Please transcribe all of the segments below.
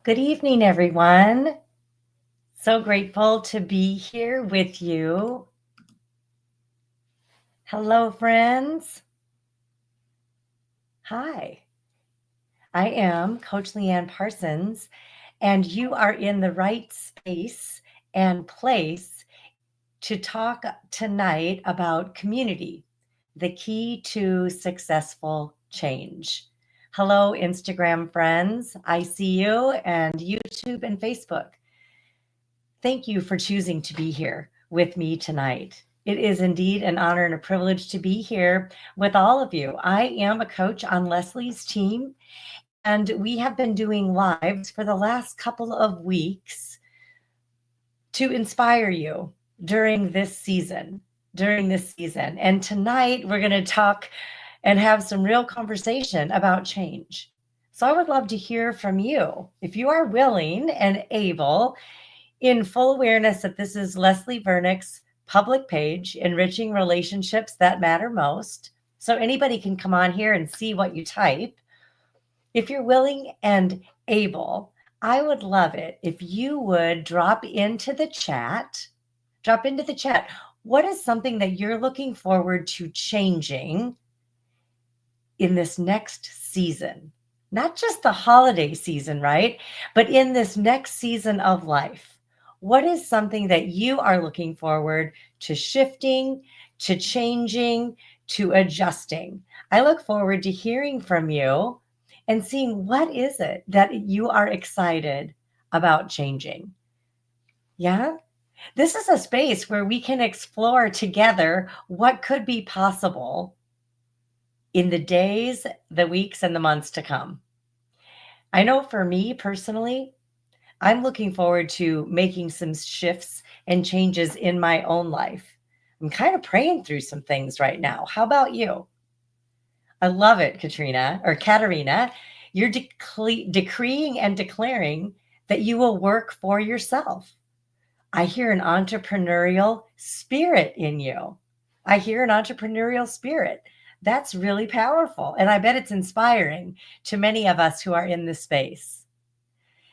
Good evening, everyone. So grateful to be here with you. Hello, friends. Hi, I am Coach Leanne Parsons, and you are in the right space and place to talk tonight about community, the key to successful change. Hello, Instagram friends. I see you, and YouTube and Facebook. Thank you for choosing to be here with me tonight. It is indeed an honor and a privilege to be here with all of you. I am a coach on Leslie's team, and we have been doing lives for the last couple of weeks to inspire you during this season. And tonight we're going to talk and have some real conversation about change. So I would love to hear from you. If you are willing and able, in full awareness that this is Leslie Vernick's public page, Enriching Relationships That Matter Most. So anybody can come on here and see what you type. If you're willing and able, I would love it if you would drop into the chat. What is something that you're looking forward to changing in this next season? Not just the holiday season, right? But in this next season of life. What is something that you are looking forward to shifting, to changing, to adjusting? I look forward to hearing from you and seeing what is it that you are excited about changing. Yeah? This is a space where we can explore together what could be possible in the days, the weeks, and the months to come. I know for me personally, I'm looking forward to making some shifts and changes in my own life. I'm kind of praying through some things right now. How about you? I love it, Katerina. You're decreeing and declaring that you will work for yourself. I hear an entrepreneurial spirit in you. I hear an entrepreneurial spirit. That's really powerful. And I bet it's inspiring to many of us who are in this space.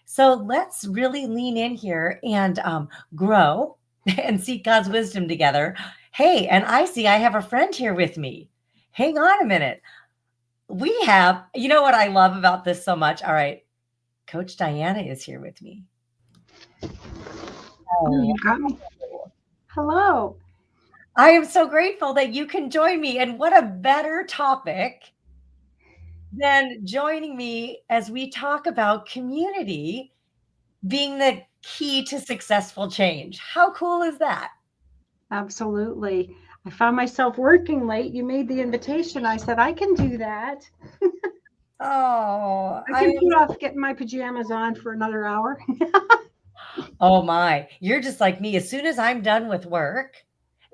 So let's really lean in here and grow and seek God's wisdom together. Hey, and I have a friend here with me. Hang on a minute. You know what I love about this so much? All right. Coach Diana is here with me. Oh, Oh, you got me. Hello. I am so grateful that you can join me. And what a better topic than joining me as we talk about community being the key to successful change. How cool is that? Absolutely. I found myself working late. You made the invitation. I said, I can do that. Oh, I can put off getting my pajamas on for another hour. oh my. You're just like me. As soon as I'm done with work,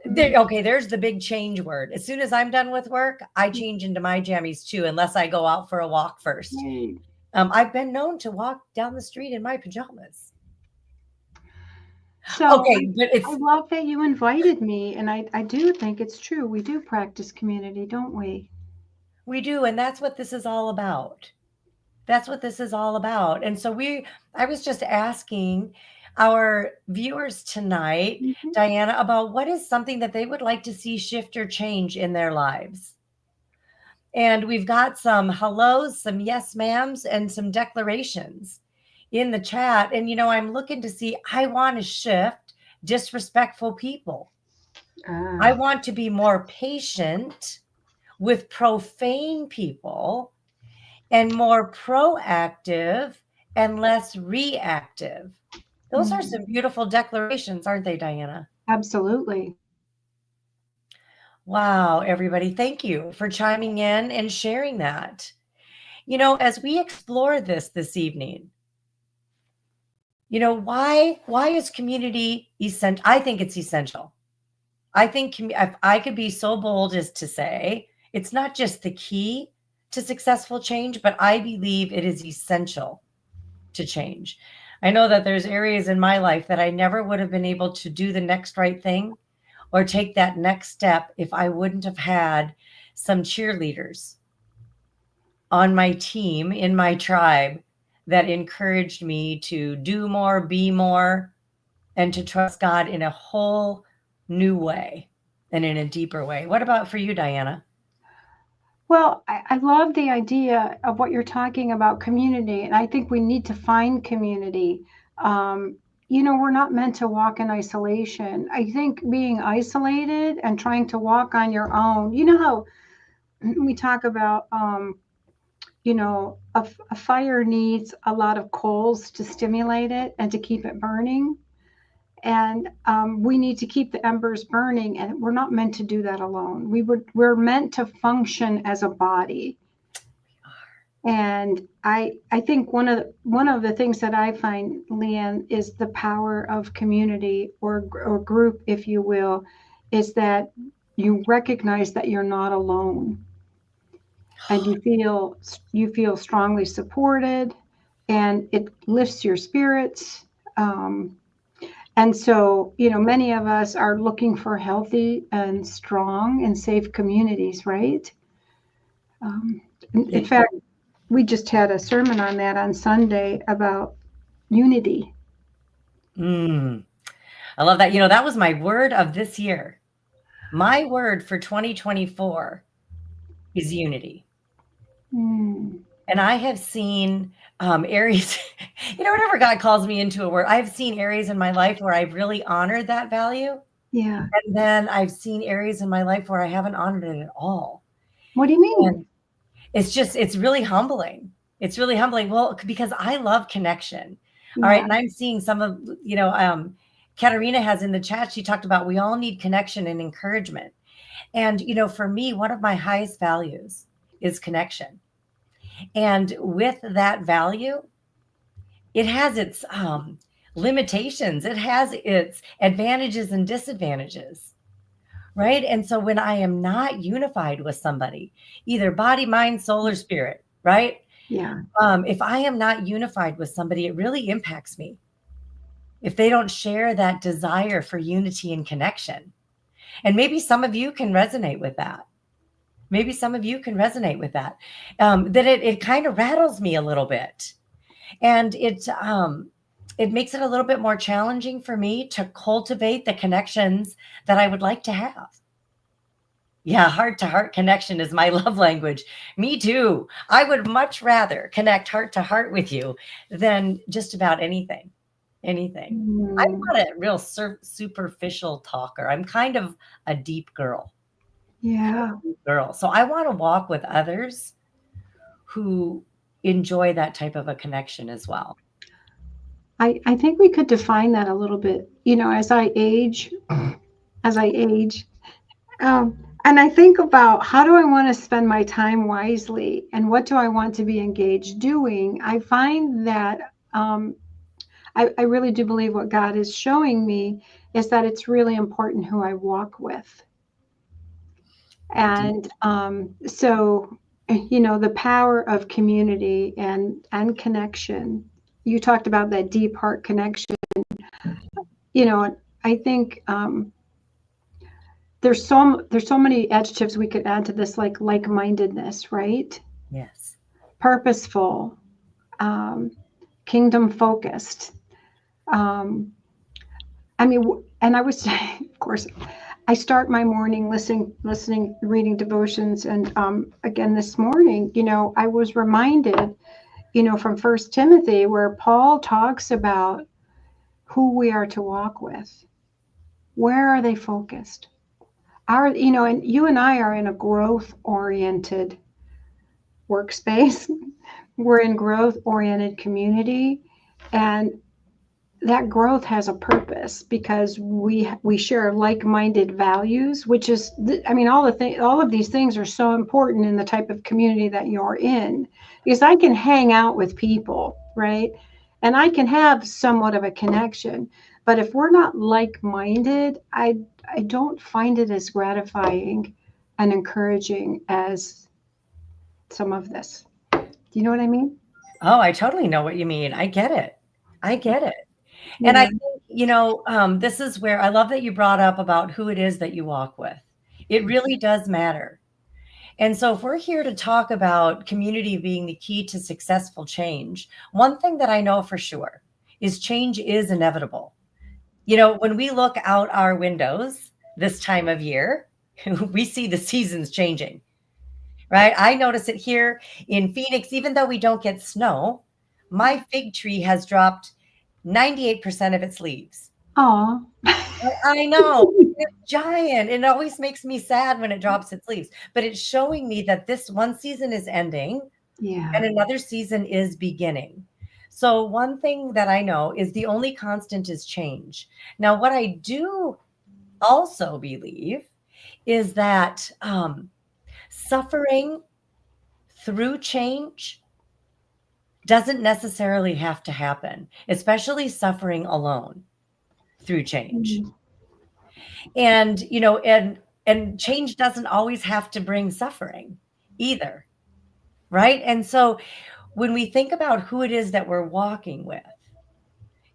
okay, there's the big change word. As soon as I'm done with work, I change into my jammies too, unless I go out for a walk first. Right. I've been known to walk down the street in my pajamas. So Okay, but I it's love that you invited me. And I do think it's true. We do practice community, don't we? we do, and that's what this is all about. That's what this is all about. And so I was just asking our viewers tonight, Hmm. Diana, about what is something that they would like to see shift or change in their lives. And we've got some hellos, some yes ma'ams, and some declarations in the chat. And, I'm looking to see, I want to shift disrespectful people. I Ah, want to be more patient with profane people and more proactive and less reactive. Those are mhm. some beautiful declarations, aren't they, Diana? Absolutely. Wow, everybody, thank you for chiming in and sharing that. As we explore this evening, why is community essential? I think it's essential. I think if I could be so bold as to say it's not just the key to successful change, but I believe it is essential to change. I know that there's areas in my life that I never would have been able to do the next right thing or take that next step if I wouldn't have had some cheerleaders on my team in my tribe that encouraged me to do more, be more, and to trust God in a whole new way and in a deeper way. What about for you, Diana? Well, I love the idea of what you're talking about community, and I think we need to find community. Um, we're not meant to walk in isolation. I think being isolated and trying to walk on your own, how we talk about, a fire needs a lot of coals to stimulate it and to keep it burning. And we need to keep the embers burning, and we're not meant to do that alone. We're meant to function as a body. And I think one of the things that I find, Leanne, is the power of community or group, if you will, is that you recognize that you're not alone, and you feel strongly supported, and it lifts your spirits. And so, many of us are looking for healthy and strong and safe communities, right? Um, in fact, we just had a sermon on that on Sunday about unity. Mm, I love that. That was my word of this year. My word for 2024 is unity. Mm, And I have seen areas, whenever God calls me into a word, I've seen areas in my life where I've really honored that value. yeah. And then I've seen areas in my life where I haven't honored it at all. What do you mean? And it's really humbling. It's really humbling. Well, because I love connection. All right. Yeah. And I'm seeing some of, Katarina has in the chat, she talked about we all need connection and encouragement. And, for me, one of my highest values is connection. And with that value, it has its limitations, it has its advantages and disadvantages, right? And so when I am not unified with somebody, either body, mind, soul, or spirit, right? Yeah. If I am not unified with somebody, it really impacts me. If they don't share that desire for unity and connection. And maybe some of you can resonate with that. Maybe some of you can resonate with that. That it kind of rattles me a little bit. And it makes it a little bit more challenging for me to cultivate the connections that I would like to have. Yeah, heart to heart connection is my love language. Me too. I would much rather connect heart to heart with you than just about anything. Anything. I'm Mm, not a real superficial talker. I'm kind of a deep girl. yeah. So I want to walk with others who enjoy that type of a connection as well. I think we could define that a little bit. As I age, and I think about how do I want to spend my time wisely and what do I want to be engaged doing. I find that I really do believe what God is showing me is that it's really important who I walk with. And so, the power of community and connection. You talked about that deep heart connection. I think there's so many adjectives we could add to this, like-mindedness, right? Yes. Purposeful, kingdom focused. And I would say, of course, I start my morning listening, reading devotions, and again this morning, I was reminded, from First Timothy, where Paul talks about who we are to walk with. Where are they focused? And you and I are in a growth-oriented workspace. We're in growth-oriented community, and that growth has a purpose because we share like-minded values, which is, all of these things are so important in the type of community that you're in, because I can hang out with people, right? And I can have somewhat of a connection, but if we're not like-minded, I don't find it as gratifying and encouraging as some of this. Do you know what I mean? Oh, I totally know what you mean. I get it. I get it. And I Yeah. think, this is where I love that you brought up about who it is that you walk with. It really does matter. And so, if we're here to talk about community being the key to successful change, one thing that I know for sure is change is inevitable. When we look out our windows this time of year, we see the seasons changing, right? I notice it here in Phoenix, even though we don't get snow, my fig tree has dropped 98% of its leaves. Oh, I know. It's giant. It always makes me sad when it drops its leaves, but it's showing me that this one season is ending yeah. and another season is beginning. So one thing that I know is the only constant is change. Now, what I do also believe is that suffering through change doesn't necessarily have to happen, especially suffering alone through change. Mhm. And change doesn't always have to bring suffering either, right? And so when we think about who it is that we're walking with,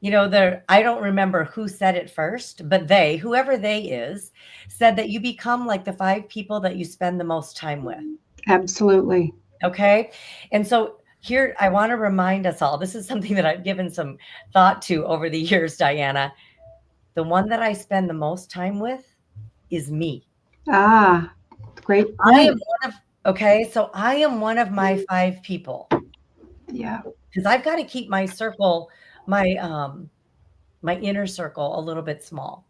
I don't remember who said it first, but whoever they is, said that you become like the 5 people that you spend the most time with. Absolutely. Okay. And so here, I want to remind us all, this is something that I've given some thought to over the years, Diana. The one that I spend the most time with is me. Ah, great I am point. so I am one of my 5 people Yeah. because I've got to keep my circle, my inner circle a little bit small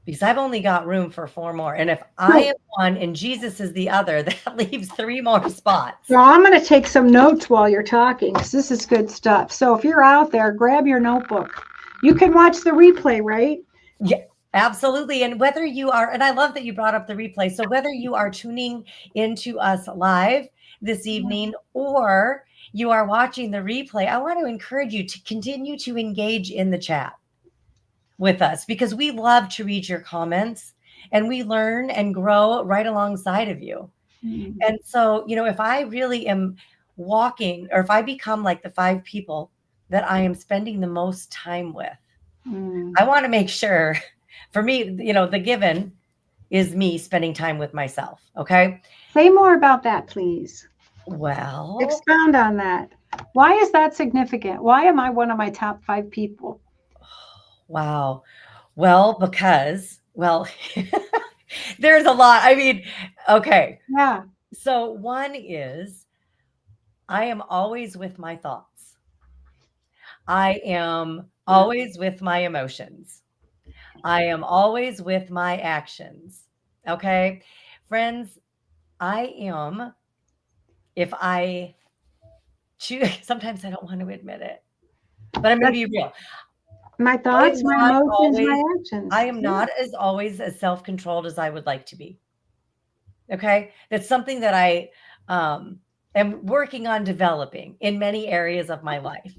because I've only got room for 4 more. And if I am one and Jesus is the other, that leaves 3 more spots. Well, I'm going to take some notes while you're talking because this is good stuff. So if you're out there, grab your notebook. You can watch the replay, right? Yeah, absolutely. And whether you are, and I love that you brought up the replay. So whether you are tuning into us live this evening or you are watching the replay, I want to encourage you to continue to engage in the chat with us because we love to read your comments and we learn and grow right alongside of you. Mm. And so, if I really am walking or if I become like the 5 people that I am spending the most time with, I want to make sure for me, the given is me spending time with myself. Okay. Say more about that, please. Well, Expound on that. Why is that significant? Why am I one of my top 5 people? wow. Well, because, there's a lot. I mean, okay. Yeah. So one is I am always with my thoughts. I am always with my emotions. I am always with my actions. Okay. Friends, if I choose, sometimes I don't want to admit it, but I'm going to be real. My thoughts, my emotions, my actions. I am not as always as self-controlled as I would like to be. Okay. That's something that I am working on developing in many areas of my life.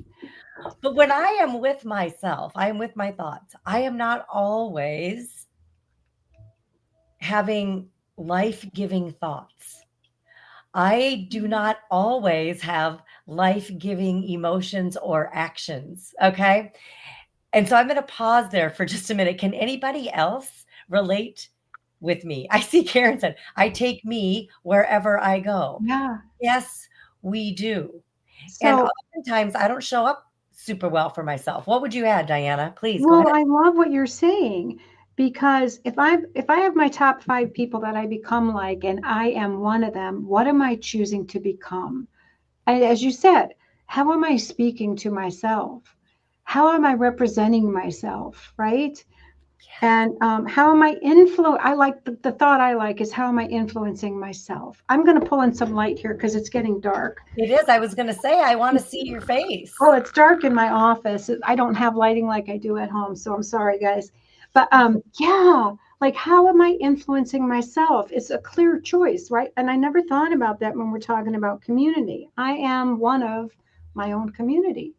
But when I am with myself, I am with my thoughts. I am not always having life-giving thoughts. I do not always have life-giving emotions or actions. Okay. And so I'm going to pause there for just a minute. Can anybody else relate with me? I see Karen said, I take me wherever I go. Yeah. Yes, we do. So, and oftentimes I don't show up super well for myself. What would you add, Diana? Please go well, ahead. I love what you're saying because if I have my top 5 people that I become like, and I am one of them, what am I choosing to become? And as you said, how am I speaking to myself? How am I representing myself? Right? And how am I I like the thought I like is how am I influencing myself? I'm going to pull in some light here because it's getting dark. It is. I was going to say, I want to see your face. Oh, it's dark in my office. I don't have lighting like I do at home. So I'm sorry, guys. But yeah, like how am I influencing myself? It's a clear choice, right? And I never thought about that when we're talking about community. I am one of my own community.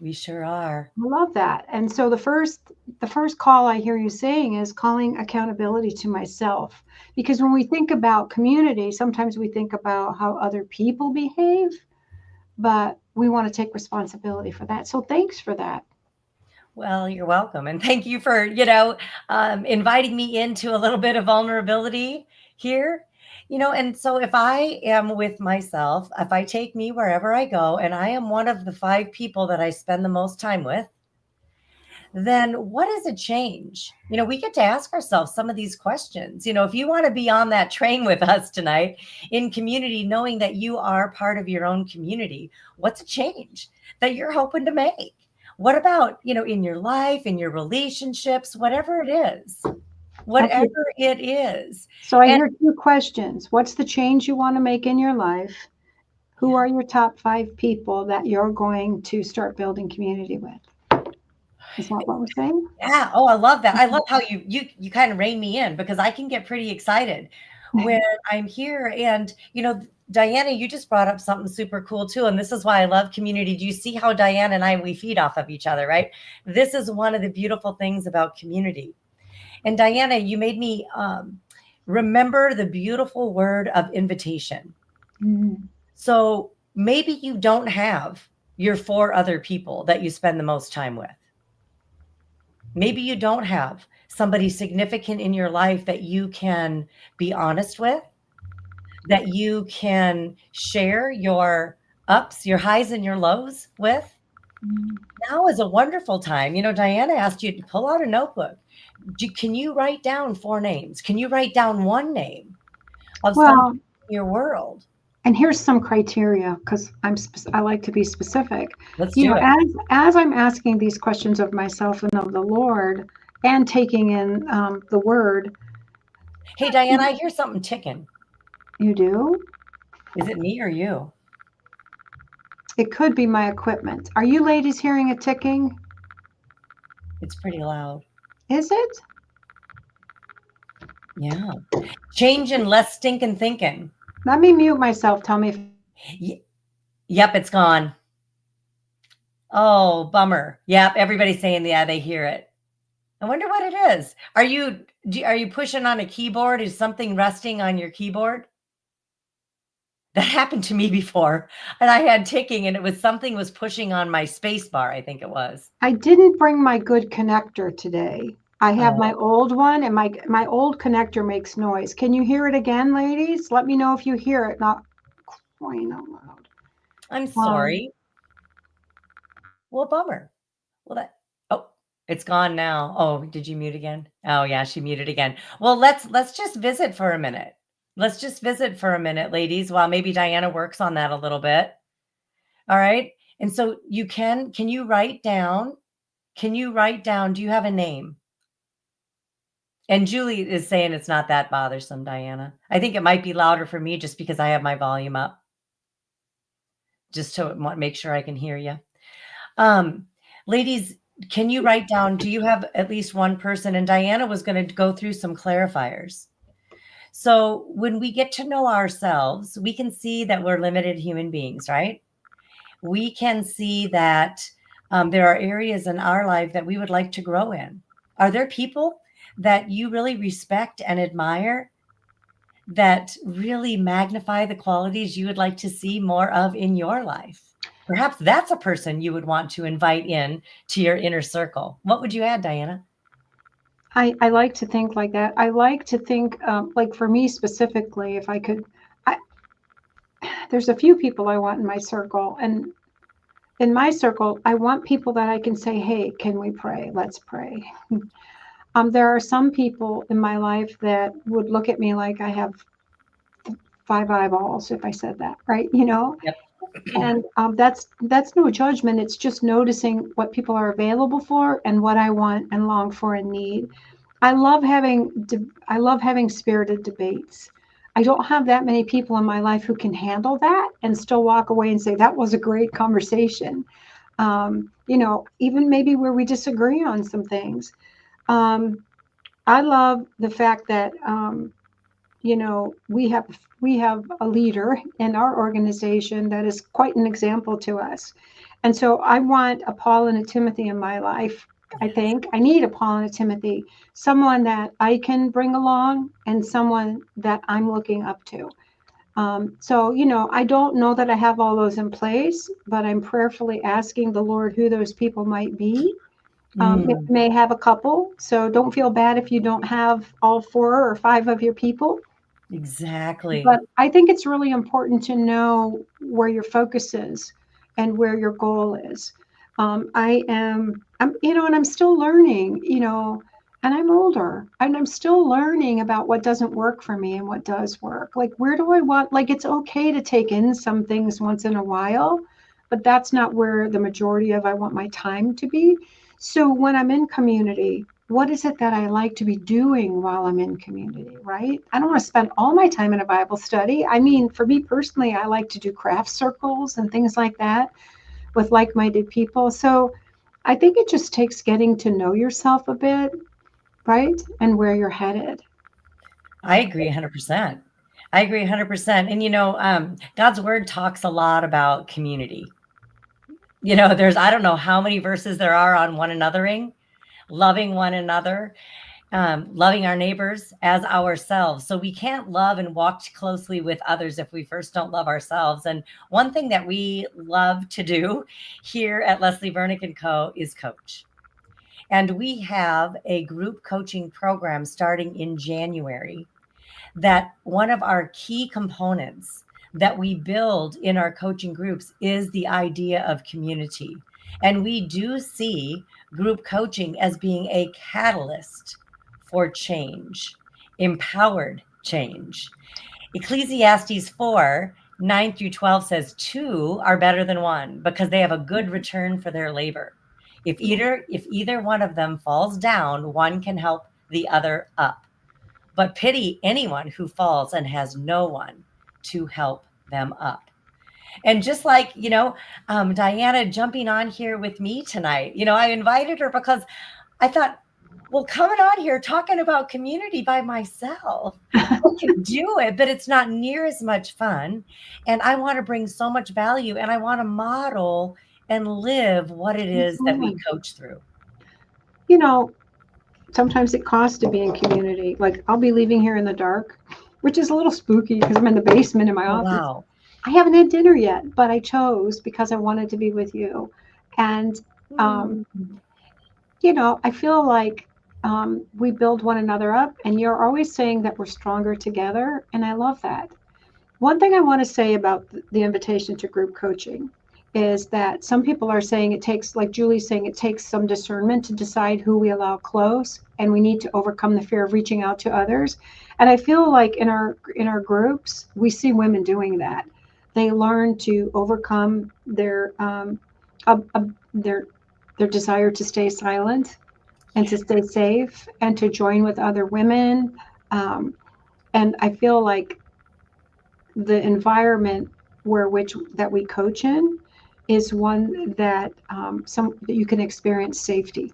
We sure are. I love that. And so the first call I hear you saying is calling accountability to myself. Because when we think about community, sometimes we think about how other people behave, but we want to take responsibility for that. So thanks for that. Well, you're welcome. And thank you for, inviting me into a little bit of vulnerability here. And so if I am with myself, if I take me wherever I go and I am one of the 5 people that I spend the most time with, then what does it change? We get to ask ourselves some of these questions. If you want to be on that train with us tonight in community, knowing that you are part of your own community, what's a change that you're hoping to make? What about, in your life, in your relationships, whatever it is, Okay, whatever it is. so I And hear 2 questions. What's the change you want to make in your life? Who yeah, are your top 5 people that you're going to start building community with? Is that what we're saying? yeah. Oh, I love that. I love how you kind of rein me in because I can get pretty excited when I'm here. And Diana, you just brought up something super cool too. And this is why I love community. Do you see how Diana and I we feed off of each other, right? This is one of the beautiful things about community. And Diana, you made me remember the beautiful word of invitation. Mhm. So maybe you don't have your 4 other people that you spend the most time with. Maybe you don't have somebody significant in your life that you can be honest with, that you can share your ups, your highs, and your lows with. Now is a wonderful time. Diana asked you to pull out a notebook. Can you write down 4 names? Can you write down one name of somebody Well, in your world? and here's some criteria because I like to be specific. Let's You do know, it. as I'm asking these questions of myself and of the Lord, and taking in the Word, Hey, Diana, I hear something ticking. you do. Is it me or you? It could be my equipment. Are you ladies hearing a ticking? It's pretty loud. Is it? Yeah. Changing, less stinking thinking. Let me mute myself. Tell me if Y- yep, it's gone. Oh, bummer. Yep, everybody's saying, yeah, they hear it. I wonder what it is. Are you pushing on a keyboard? Is something resting on your keyboard? That happened to me before, and I had ticking, and it was something was pushing on my space bar. I think it was. I didn't bring my good connector today. I have my Oh, old one, and my old connector makes noise. Can you hear it again, ladies? Let me know if you hear it. Not crying out loud. I'm Um, sorry. Well, bummer. Well, oh, it's gone now. Oh, did you mute again? Oh, yeah, she muted again. Well, let's just visit for a minute. Let's just visit for a minute, ladies, while maybe Diana works on that a little bit. All right. And so can you write down? Can you write down? Do you have a name? And Julie is saying it's not that bothersome, Diana. I think it might be louder for me just because I have my volume up, just to make sure I can hear you. Um, Ladies, can you write down? Do you have at least one person? And Diana was going to go through some clarifiers. So when we get to know ourselves, we can see that we're limited human beings, right? We can see that there are areas in our life that we would like to grow in. Are there people that you really respect and admire that really magnify the qualities you would like to see more of in your life? Perhaps that's a person you would want to invite in to your inner circle. What would you add, Diana? I like to think like that. I like to think, like for me specifically, if I could, I, there's a few people I want in my circle, and in my circle, I want people that I can say, "Hey, can we pray? Let's pray." There are some people in my life that would look at me like I have 5 eyeballs if I said that, right? Yep. And that's no judgment. It's just noticing what people are available for and what I want and long for and need. I love having spirited debates. I don't have that many people in my life who can handle that and still walk away and say that was a great conversation. Even maybe where we disagree on some things. Um, I love the fact that we have a leader in our organization that is quite an example to us. And so I want a Paul and a Timothy in my life. I think I need a Paul and a Timothy, someone that I can bring along and someone that I'm looking up to. So, I don't know that I have all those in place, but I'm prayerfully asking the Lord who those people might be. It Mm, may have a couple, so don't feel bad if you don't have all 4 or 5 of your people. Exactly. But I think it's really important to know where your focus is and where your goal is. And I'm still learning, and I'm older and I'm still learning about what doesn't work for me and what does work. Like, where do I want, like, it's okay to take in some things once in a while, but that's not where the majority of I want my time to be. So when I'm in community, what is it that I like to be doing while I'm in community, right? I don't want to spend all my time in a Bible study. I mean, for me personally, I like to do craft circles and things like that with like minded people. So I think it just takes getting to know yourself a bit, right? And where you're headed. I agree 100%. I agree 100%. And God's word talks a lot about community. There's, I don't know how many verses there are on one anothering, loving one another, loving our neighbors as ourselves. So we can't love and walk closely with others if we first don't love ourselves. And one thing that we love to do here at Leslie Vernick and Co. is coach. And we have a group coaching program starting in January, that one of our key components that we build in our coaching groups is the idea of community. And we do see group coaching as being a catalyst for change, empowered change. Ecclesiastes 4 9 through 12 says, two are better than one because they have a good return for their labor. If either one of them falls down, one can help the other up. But pity anyone who falls and has no one to help them up. And just like, Diana jumping on here with me tonight, I invited her because I thought, well, coming on here talking about community by myself, I can do it, but it's not near as much fun. And I want to bring so much value, and I want to model and live what it is that we coach through. You know, Sometimes it costs to be in community. Like, I'll be leaving here in the dark, which is a little spooky because I'm in the basement in my Oh, office. wow. I haven't had dinner yet, but I chose because I wanted to be with you. And, um, Mm. I feel like we build one another up, and you're always saying that we're stronger together. And I love that. One thing I want to say about the invitation to group coaching is that some people are saying it takes, like Julie's saying, it takes some discernment to decide who we allow close, and we need to overcome the fear of reaching out to others. And I feel like in our groups, we see women doing that. They learn to overcome their their desire to stay silent and to stay safe and to join with other women. Um, and I feel like the environment which that we coach in is one that that you can experience safety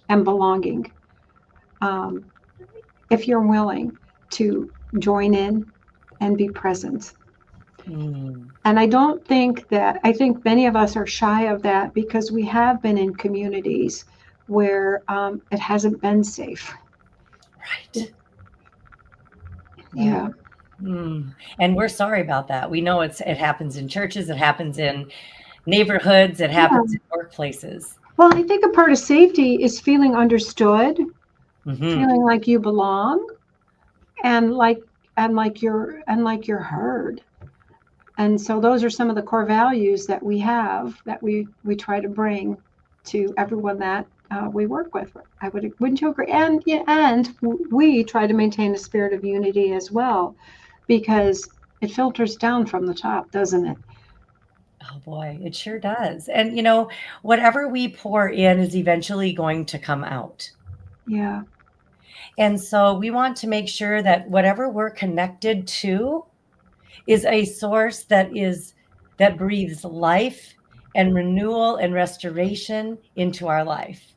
and belonging, um, if you're willing to join in and be present. Mm. And I think many of us are shy of that because we have been in communities where it hasn't been safe. Right. Yeah. And we're sorry about that. We know it happens in churches, it happens in neighborhoods, it happens Yeah. in workplaces. Well, I think a part of safety is feeling understood, Hmm. feeling like you belong, and like you're heard. And so those are some of the core values that we have that we try to bring to everyone that we work with. Wouldn't you agree? And yeah, and we try to maintain a spirit of unity as well, because it filters down from the top, doesn't it? Oh boy, it sure does. And whatever we pour in is eventually going to come out. Yeah. And so we want to make sure that whatever we're connected to is a source that breathes life and renewal and restoration into our life.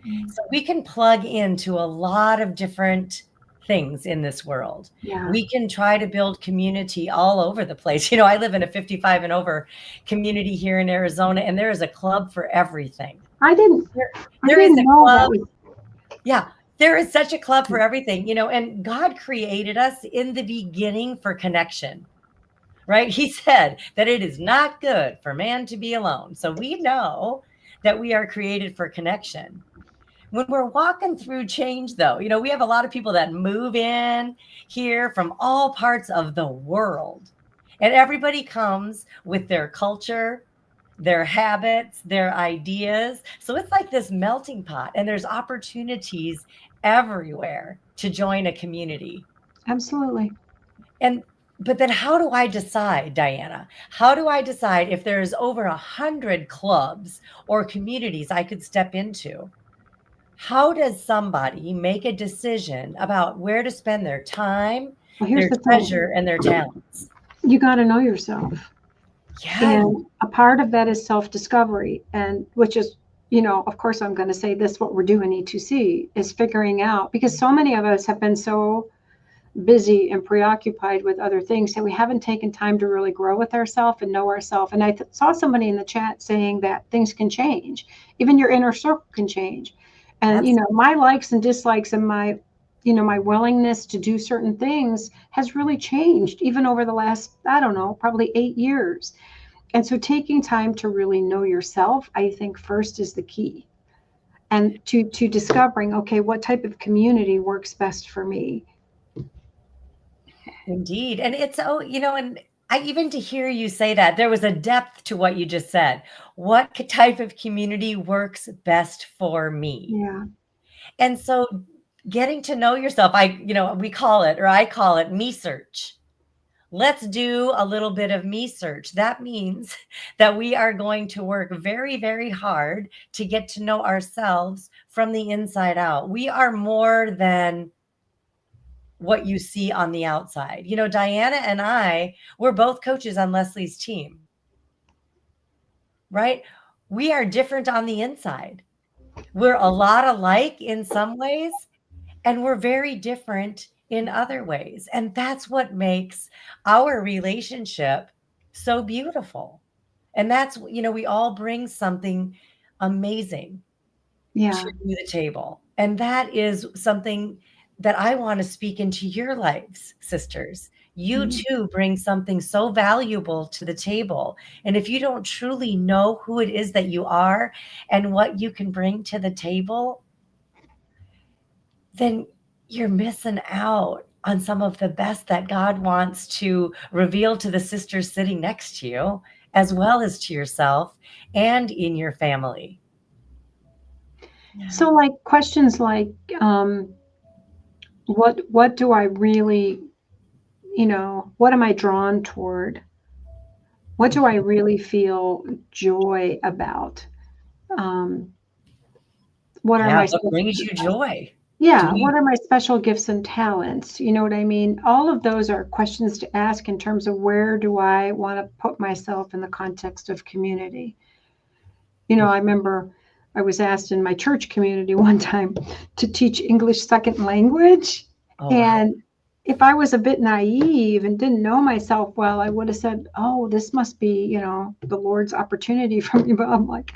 So we can plug into a lot of different things in this world. Yeah. We can try to build community all over the place. I live in a 55 and over community here in Arizona, and there is a club for everything. I didn't There, I there is didn't a know that club. was. Yeah, there is such a club for everything, and God created us in the beginning for connection, right? He said that it is not good for man to be alone. So we know that we are created for connection. when we're walking through change, though, we have a lot of people that move in here from all parts of the world, and everybody comes with their culture, their habits, their ideas. So it's like this melting pot, and there's opportunities everywhere to join a community. Absolutely. And but then how do I decide, Diana? How do I decide if there's over 100 clubs or communities I could step into? How does somebody make a decision about where to spend their time, Well, here's their the thing. treasure, and their talents? You got to know yourself. Yeah. And a part of that is self-discovery, and which is, of course, I'm going to say this, what we're doing E2C is figuring out, because so many of us have been so busy and preoccupied with other things that we haven't taken time to really grow with ourselves and know ourselves. And I saw somebody in the chat saying that things can change. Even your inner circle can change. And, Absolutely. my likes and dislikes and my willingness to do certain things has really changed even over the last, I don't know, probably 8 years. And so taking time to really know yourself, I think first is the key. And to discovering, okay, what type of community works best for me. Indeed. And it's, and I even to hear you say that, there was a depth to what you just said. What type of community works best for me? Yeah. And so getting to know yourself, we call it, or I call it, me search. Let's do a little bit of me search. That means that we are going to work very, very hard to get to know ourselves from the inside out. We are more than what you see on the outside. Diana and we're both coaches on Leslie's team, right? We are different on the inside. We're a lot alike in some ways, and we're very different in other ways. And that's what makes our relationship so beautiful. And that's, we all bring something amazing Yeah. to the table. And that is something that I want to speak into your lives, sisters. You too bring something so valuable to the table. And if you don't truly know who it is that you are and what you can bring to the table, then you're missing out on some of the best that God wants to reveal to the sisters sitting next to you, as well as to yourself and in your family. So like questions like, what do I really, what am I drawn toward? What do I really feel joy about? What are my What brings you joy? what are my special gifts and talents? You know what I mean? All of those are questions to ask in terms of where do I want to put myself in the context of community. I remember I was asked in my church community one time to teach English second language. Oh, And if I was a bit naive and didn't know myself well, I would have said, oh, this must be, the Lord's opportunity for me. But I'm like,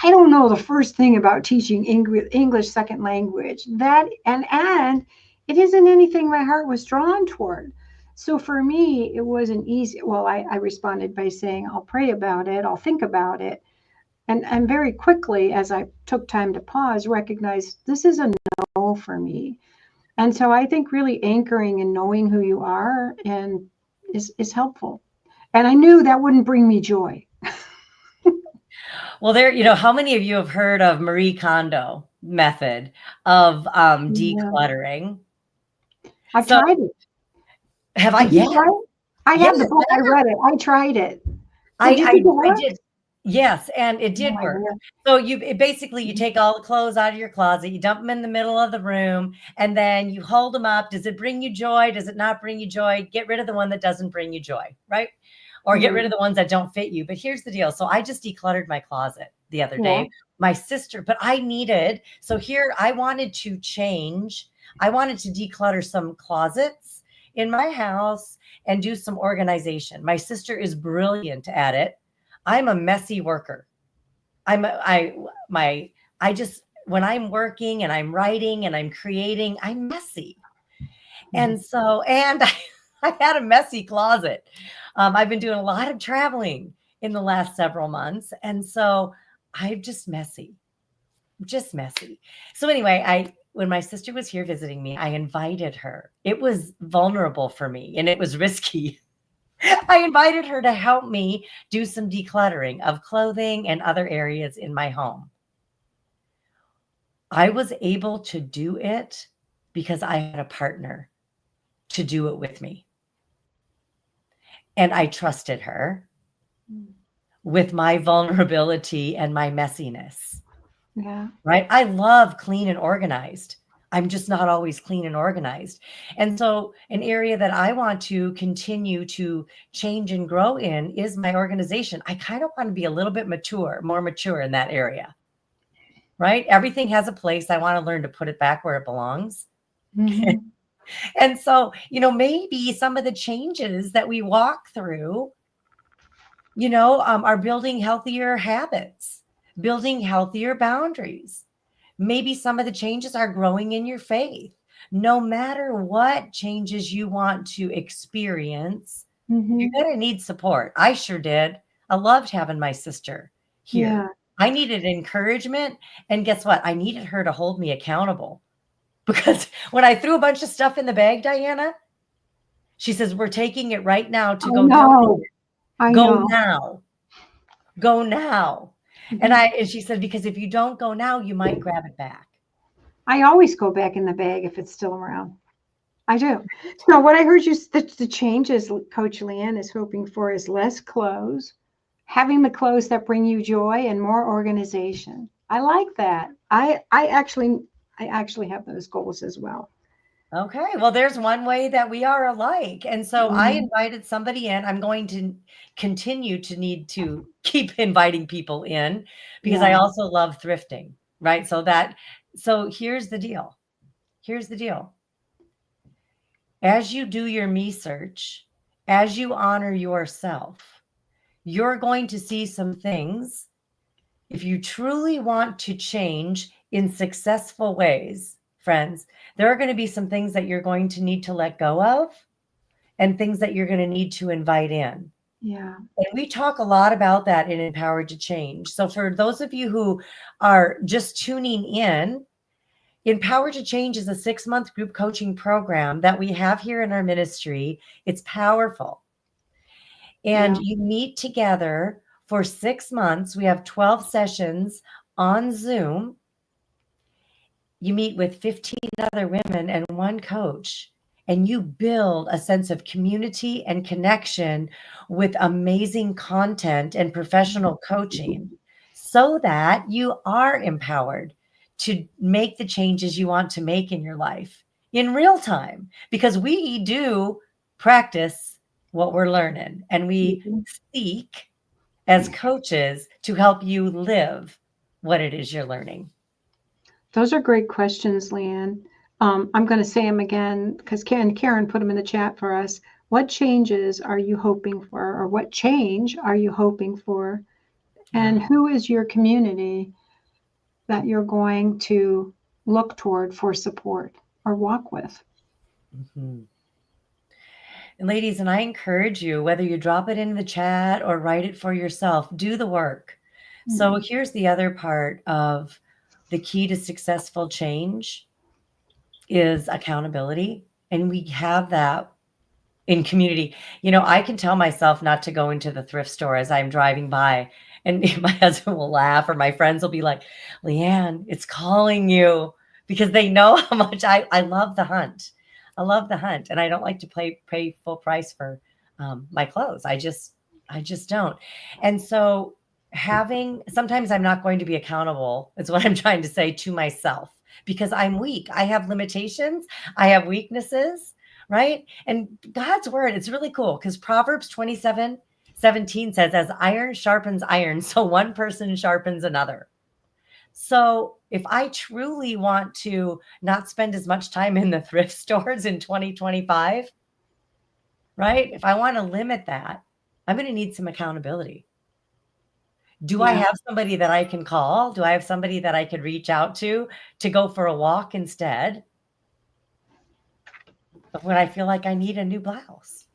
I don't know the first thing about teaching English second language. And it isn't anything my heart was drawn toward. So for me, it wasn't easy. Well, I responded by saying, I'll pray about it. I'll think about it. And very quickly, as I took time to pause, recognized this is a no for me. And so I think really anchoring and knowing who you are and is helpful. And I knew that wouldn't bring me joy. Well, how many of you have heard of Marie Kondo method of decluttering? I've tried it. Have I? Yeah. I have the book. I read it. I tried it. I did. Yes, and it did work. So you take all the clothes out of your closet, you dump them in the middle of the room, and then you hold them up. Does it bring you joy? Does it not bring you joy? Get rid of the one that doesn't bring you joy, right? Or get rid of the ones that don't fit you. But here's the deal. So I just decluttered my closet the other day. My sister, but I wanted to change. I wanted to declutter some closets in my house and do some organization. My sister is brilliant at it. I'm a messy worker. When I'm working and I'm writing and I'm creating, I'm messy. And so, I had a messy closet. I've been doing a lot of traveling in the last several months. And so I'm just messy. just messy. So anyway, when my sister was here visiting me, I invited her. It was vulnerable for me and it was risky. I invited her to help me do some decluttering of clothing and other areas in my home. I was able to do it because I had a partner to do it with me. And I trusted her with my vulnerability and my messiness. Yeah. Right? I love clean and organized. I'm just not always clean and organized. And so, an area that I want to continue to change and grow in is my organization. I kind of want to be a little bit more mature in that area. Right? Everything has a place. I want to learn to put it back where it belongs. Mhm. And so, maybe some of the changes that we walk through, are building healthier habits, building healthier boundaries. Maybe some of the changes are growing in your faith. No matter what changes you want to experience, you're Mhm. going to need support. I sure did. I loved having my sister here. Yeah. I needed encouragement. And guess what? I needed her to hold me accountable because when I threw a bunch of stuff in the bag, Diana, she says, "We're taking it right now to I go donate know. it. I Go know. now. Go now." And Mhm. she said, "Because if you don't go now, you might grab it back." I always go back in the bag if it's still around. I do. So what I heard you, the changes Coach Leanne is hoping for is less clothes, having the clothes that bring you joy, and more organization. I like that. I actually have those goals as well. Okay, well, there's one way that we are alike. And so I Mhm. invited somebody in. I'm going to continue to need to keep inviting people in because I Yeah. also love thrifting, right? So here's the deal. Here's the deal. As you do your me search, as you honor yourself, you're going to see some things. If you truly want to change in successful ways, friends, there are going to be some things that you're going to need to let go of and things that you're going to need to invite in. Yeah. And we talk a lot about that in Empowered to Change. So, for those of you who are just tuning in, Empowered to Change is a 6-month group coaching program that we have here in our ministry. It's powerful. And Yeah. you meet together for 6 months. We have 12 sessions on Zoom. You meet with 15 other women and one coach, and you build a sense of community and connection with amazing content and professional coaching so that you are empowered to make the changes you want to make in your life in real time, because we do practice what we're learning and we Mhm. seek as coaches to help you live what it is you're learning. Those are great questions, Leanne. I'm going to say them again because Karen put them in the chat for us. What changes are you hoping for, or what change are you hoping for? Yeah. And who is your community that you're going to look toward for support or walk with? Mhm. And ladies, and I encourage you, whether you drop it in the chat or write it for yourself, do the work. So Mhm. here's the other part of the key to successful change is accountability. And we have that in community. I can tell myself not to go into the thrift store as I'm driving by, and my husband will laugh, or my friends will be like, "Leanne, it's calling you," because they know how much I love the hunt. I love the hunt, and I don't like to pay full price for my clothes. I just don't. And so having sometimes I'm not going to be accountable. Is what I'm trying to say to myself because I'm weak. I have limitations. I have weaknesses, right? And God's word, it's really cool because Proverbs 27:17 says, "As iron sharpens iron, so one person sharpens another." So if I truly want to not spend as much time in the thrift stores in 2025, right? If I want to limit that, I'm going to need some accountability. Do I Yeah. have somebody that I can call? Do I have somebody that I could reach out to go for a walk instead of when I feel like I need a new blouse?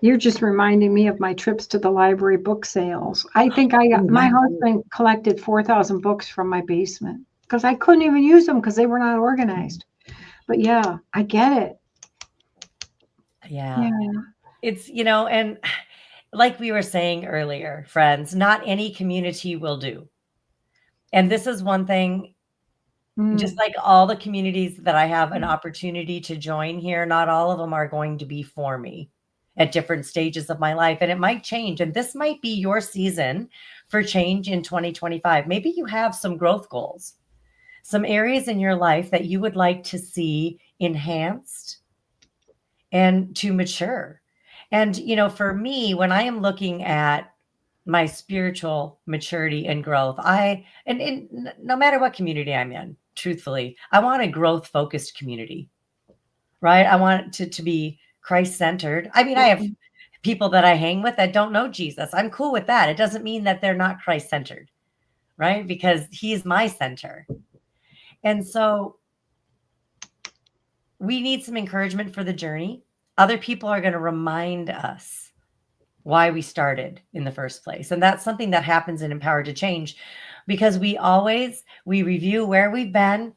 You're just reminding me of my trips to the library book sales. I think my husband collected 4,000 books from my basement because I couldn't even use them because they were not organized. But yeah, I get it. Yeah. Yeah. It's, and like we were saying earlier, friends, not any community will do. And this is one thing, just like all the communities that I have an opportunity to join here, not all of them are going to be for me at different stages of my life. And it might change. And this might be your season for change in 2025. Maybe you have some growth goals, some areas in your life that you would like to see enhanced and to mature. And, for me, when I am looking at my spiritual maturity and growth, no matter what community I'm in, truthfully, I want a growth focused community, right? I want it to be Christ centered. I mean, I have people that I hang with that don't know Jesus. I'm cool with that. It doesn't mean that they're not Christ centered, right? Because he's my center. And so we need some encouragement for the journey. Other people are going to remind us why we started in the first place. And that's something that happens in Empowered to Change, because we review where we've been,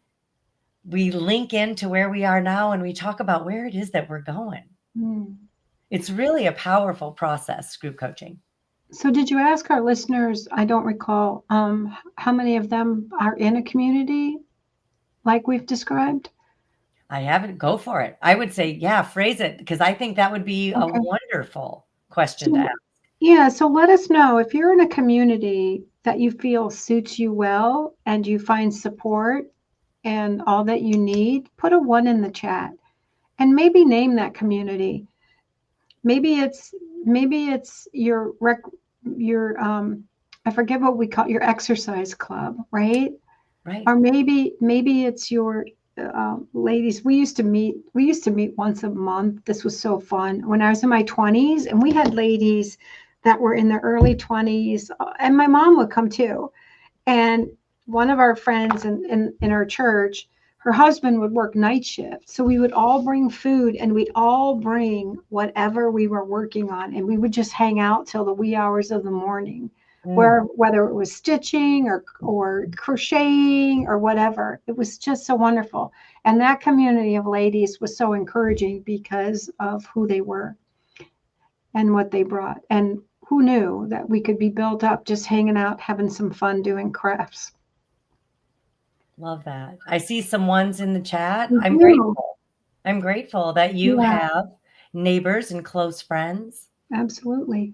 we link into where we are now, and we talk about where it is that we're going. It's really a powerful process, group coaching. So did you ask our listeners, I don't recall, how many of them are in a community like we've described? I haven't. Go for it. I would say, yeah, phrase it, because I think that would be a wonderful question to ask. Yeah, so let us know if you're in a community that you feel suits you well and you find support and all that you need, put a 1 in the chat and maybe name that community. Maybe it's your I forget what we call your exercise club, right? Right. Or maybe it's your ladies. We used to meet once a month. This was so fun when I was in my 20s, and we had ladies that were in their early 20s, and my mom would come too. And one of our friends in our church, her husband would work night shift. So we would all bring food and we'd all bring whatever we were working on. And we would just hang out till the wee hours of the morning, whether it was stitching or crocheting or whatever. It was just so wonderful. And that community of ladies was so encouraging because of who they were and what they brought. And who knew that we could be built up just hanging out, having some fun doing crafts. Love that. I see some ones in the chat. I'm grateful. I'm grateful that you have neighbors and close friends. Absolutely.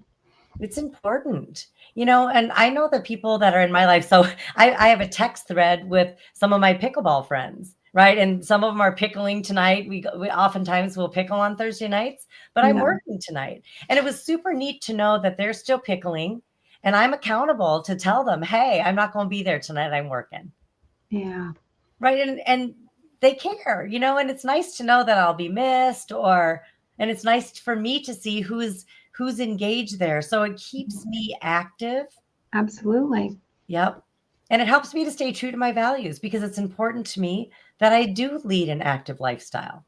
It's important, and I know the people that are in my life. So I have a text thread with some of my pickleball friends, right? And some of them are pickling tonight. We oftentimes will pickle on Thursday nights, but I'm working tonight. And it was super neat to know that they're still pickling, and I'm accountable to tell them, hey, I'm not going to be there tonight. I'm working. Yeah. Right. And they care, and it's nice to know that I'll be missed, and it's nice for me to see who's engaged there. So it keeps me active. Absolutely. Yep. And it helps me to stay true to my values, because it's important to me that I do lead an active lifestyle.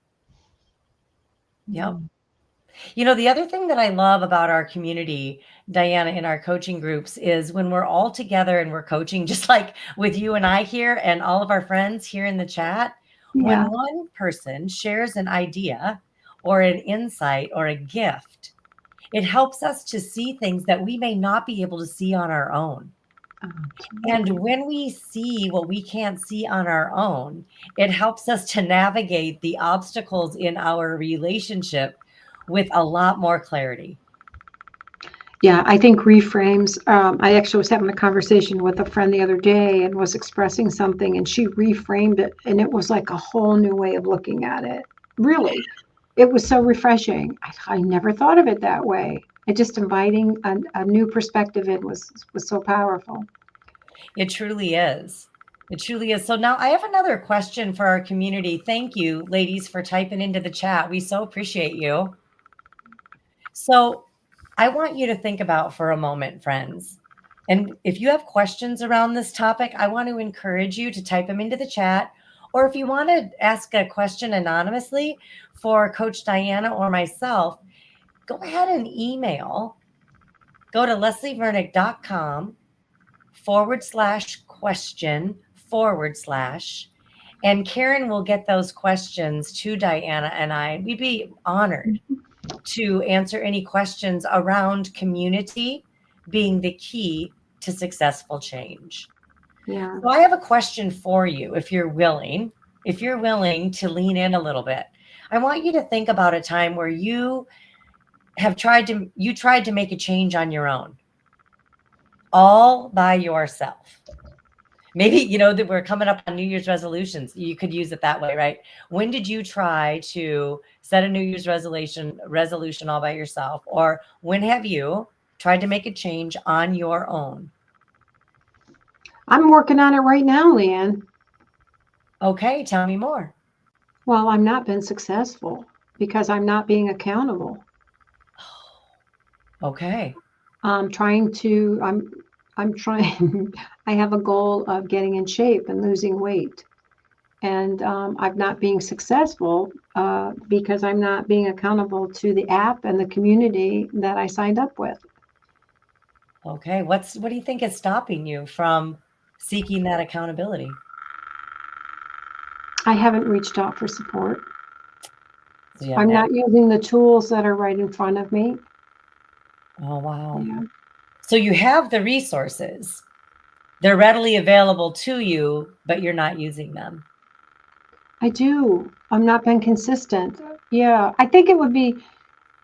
Yep. The other thing that I love about our community, Diana, in our coaching groups, is when we're all together and we're coaching, just like with you and I here and all of our friends here in the chat, when one person shares an idea or an insight or a gift, it helps us to see things that we may not be able to see on our own. And when we see what we can't see on our own, it helps us to navigate the obstacles in our relationship with a lot more clarity. Yeah, I think reframes. I actually was having a conversation with a friend the other day and was expressing something, and she reframed it, and it was like a whole new way of looking at it. Really, it was so refreshing. I never thought of it that way. It just inviting a new perspective in was so powerful. It truly is. It truly is. So now I have another question for our community. Thank you, ladies, for typing into the chat. We so appreciate you. So I want you to think about for a moment, friends. And if you have questions around this topic, I want to encourage you to type them into the chat. Or if you want to ask a question anonymously for Coach Diana or myself, go ahead and go to leslievernick.com/question/, and Karen will get those questions to Diana and I. We'd be honored to answer any questions around community being the key to successful change. Yeah. So I have a question for you, if you're willing to lean in a little bit. I want you to think about a time where you tried to make a change on your own, all by yourself. Maybe, that we're coming up on New Year's resolutions. You could use it that way, right? When did you try to set a New Year's resolution all by yourself? Or when have you tried to make a change on your own? I'm working on it right now, Leanne. Okay, tell me more. Well, I'm not been successful because I'm not being accountable. Okay. I'm trying, I have a goal of getting in shape and losing weight. And I'm not being successful because I'm not being accountable to the app and the community that I signed up with. Okay. What do you think is stopping you from seeking that accountability? I haven't reached out for support. Yeah, I'm not using the tools that are right in front of me. Oh, wow. Yeah. So you have the resources. They're readily available to you, but you're not using them. I do. I'm not been consistent. Yeah. I think it would be,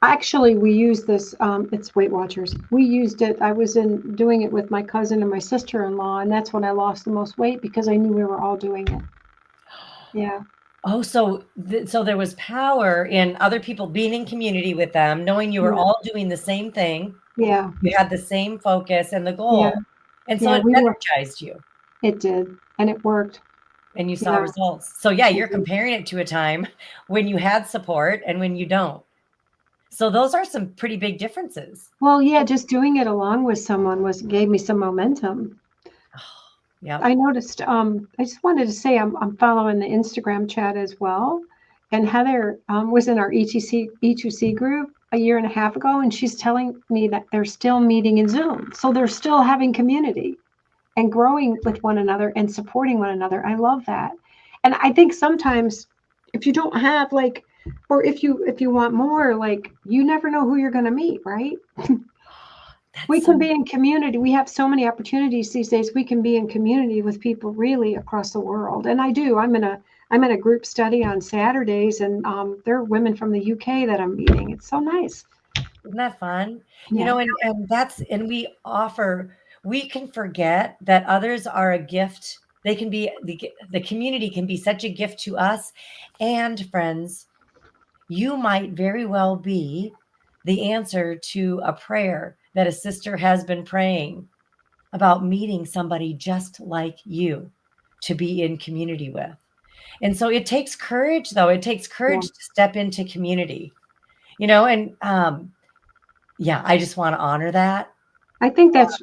actually, we use this, it's Weight Watchers. We used it. I was doing it with my cousin and my sister-in-law, and that's when I lost the most weight because I knew we were all doing it. Yeah. Oh, so there was power in other people being in community with them, knowing you were Yeah. all doing the same thing. Yeah. You had the same focus and the goal. Yeah. And so Yeah, it we were. energized you It did, and it worked. and you saw Yeah. results. So yeah, you're Mhm. comparing it to a time when you had support and when you don't. So those are some pretty big differences. Well, yeah, just doing it along with someone gave me some momentum. Yeah. I noticed, I just wanted to say I'm following the Instagram chat as well. And Heather was in our E2C group a year and a half ago, and she's telling me that they're still meeting in Zoom. So they're still having community and growing with one another and supporting one another. I love that. And I think sometimes if you don't have or if you want more, you never know who you're going to meet, right? We can be in community. We have so many opportunities these days. We can be in community with people really across the world. And I do. I'm in a group study on Saturdays, and there are women from the UK that I'm meeting. It's so nice. Isn't that fun? Yeah. We can forget that others are a gift. They can be the community can be such a gift to us. And friends, you might very well be the answer to a prayer that a sister has been praying about meeting somebody just like you to be in community with. And so it takes courage, though. It takes courage to step into community, and I just want to honor that. I think that's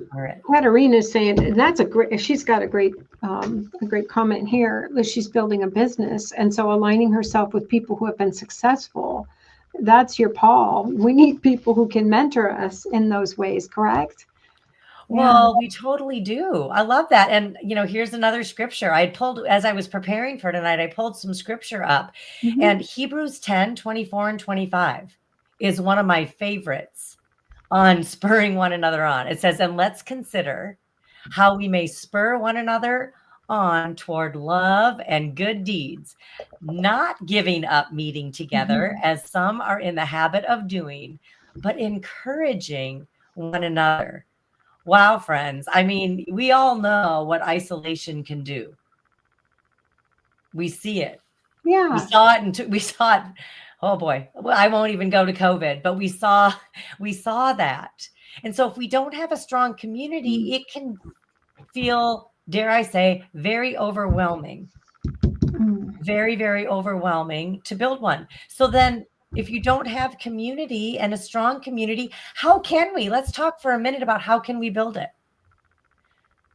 Katarina's saying, and that's she's got a great comment here. She's building a business. And so aligning herself with people who have been successful, that's your Paul. We need people who can mentor us in those ways, correct? Well, we totally do. I love that. And, here's another scripture I pulled as I was preparing for tonight. I pulled some scripture up, and Hebrews 10:24-25 is one of my favorites on spurring one another on. It says, and let's consider how we may spur one another on toward love and good deeds, not giving up meeting together as some are in the habit of doing, but encouraging one another. Wow, friends. I mean, we all know what isolation can do. We see it. Yeah. We saw it. Oh boy. Well, I won't even go to COVID, but we saw that. And so if we don't have a strong community, it can feel, dare I say, very overwhelming. Very, very overwhelming to build one. So then if you don't have community and a strong community, how can we? Let's talk for a minute about how can we build it.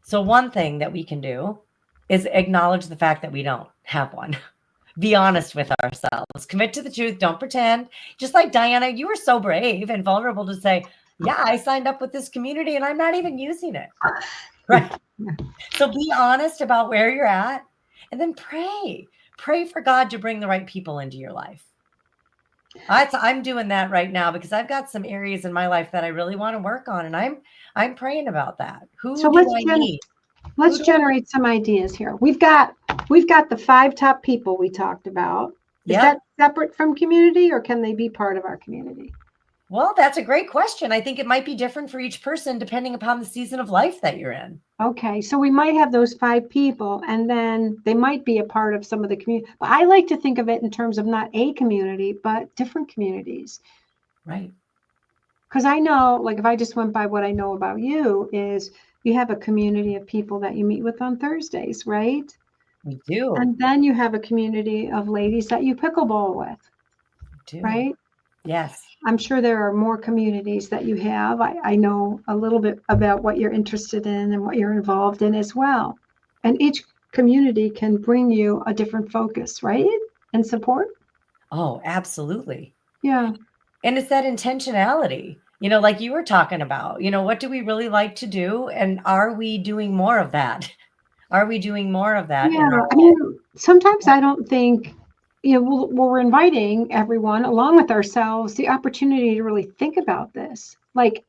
So one thing that we can do is acknowledge the fact that we don't have one. Be honest with ourselves. Commit to the truth. Don't pretend. Just like Diana, you were so brave and vulnerable to say, yeah, I signed up with this community and I'm not even using it. Right. So be honest about where you're at and then pray. Pray for God to bring the right people into your life. I'm doing that right now because I've got some areas in my life that I really want to work on, and I'm praying about that. So Who do I need? let's generate some ideas here. We've got the 5 top people we talked about. Is Yep. that separate from community, or can they be part of our community? Well, that's a great question. I think it might be different for each person depending upon the season of life that you're in. Okay, so we might have those 5 people, and then they might be a part of some of the community. But I like to think of it in terms of not a community, but different communities. Right. Because I know, like, if I just went by what I know about you, is you have a community of people that you meet with on Thursdays, right? We do. And then you have a community of ladies that you pickleball with, We do. right? Yes. I'm sure there are more communities that you have. I know a little bit about what you're interested in and what you're involved in as well. And each community can bring you a different focus, right? And support. Oh, absolutely. Yeah. And it's that intentionality, like you were talking about, what do we really like to do? And are we doing more of that? Are we doing more of that in Yeah. our I life? mean, sometimes I don't think, we're inviting everyone along with ourselves the opportunity to really think about this. Like,